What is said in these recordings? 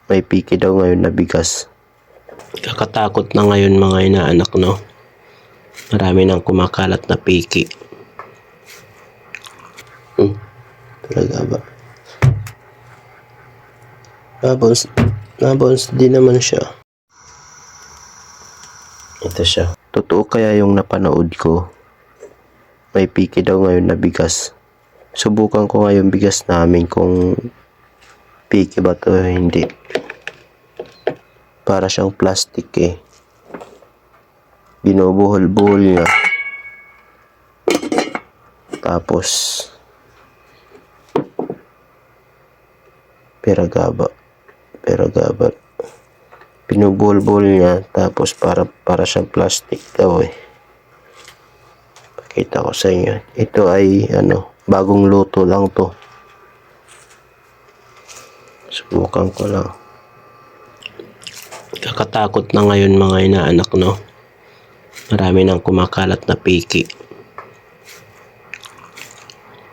may piki daw ngayon na bigas. Kakatakot na ngayon mga inaanak, no? Marami nang kumakalat na piki. Talaga ba? Nabounce din naman siya. Ito siya. Totoo kaya yung napanood ko? May piki daw ngayon na bigas. Subukan ko ngayon bigas namin kung piki ba to o hindi. Para siyang plastic eh. Binubuhol-buhol niya. Tapos peragaba. Binubuhol-buhol niya tapos para siyang plastic daw eh. Pakita ko sa inyo. Ito ay bagong luto lang to. Subukan ko lang. Kakatakot na ngayon mga inaanak, no? Marami nang kumakalat na piki.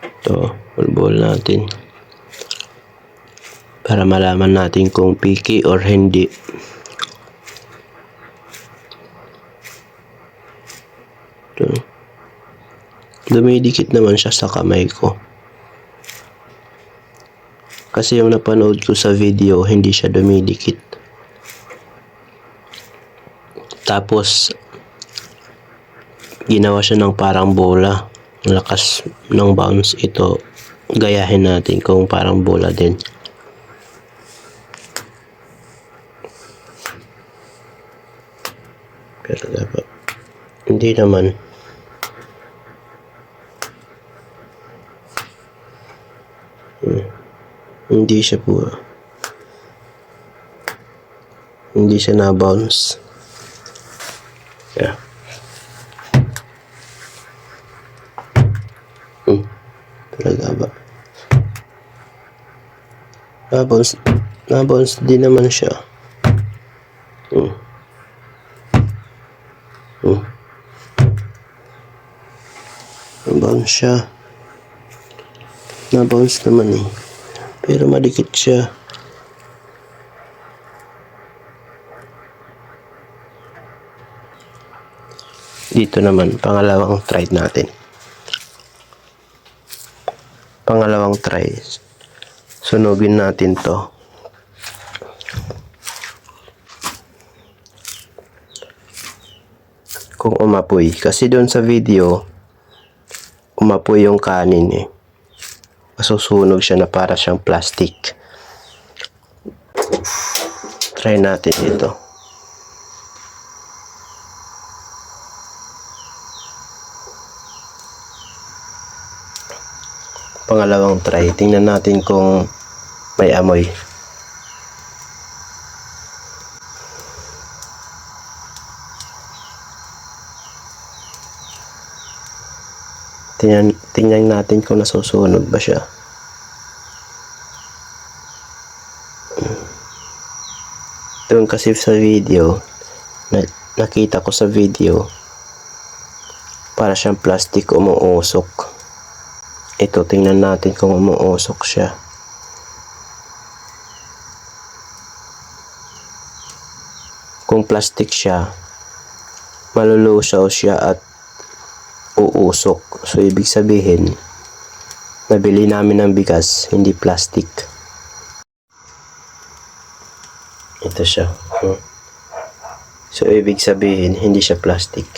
Ito, bulbul natin. Para malaman natin kung piki or hindi. Ito. Dumidikit naman siya sa kamay ko. Kasi yung napanood ko sa video, hindi siya dumidikit. Tapos, ginawa siya ng parang bola. Ang lakas ng bounce. Ito, gayahin natin kung parang bola din. Pero dapat, hindi naman. Hindi siya buwa. Hindi siya na-bounce. Yeah. Talaga ba? Na-bounce din naman siya. Na-bounce siya. Na-bounce naman eh. Pero madikit siya. Dito naman, pangalawang try natin. Pangalawang try. Sunugin natin to. Kung umapoy. Kasi doon sa video, umapoy yung kanin eh. Masusunog siya na para siyang plastic. Try natin ito. Pangalawang try. Tingnan natin kung may amoy. Tingnan natin kung nasusunog ba siya. Doon kasi sa video, nakita ko sa video, para siyang plastic umuusok. Ito, tingnan natin kung umuusok siya. Kung plastic siya, malulusaw siya at uusok. So, ibig sabihin, nabili namin ng bigas, hindi plastic. Ito siya. So, ibig sabihin, hindi siya plastic.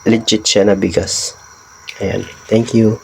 Legit siya na bigas. Ayan. Thank you.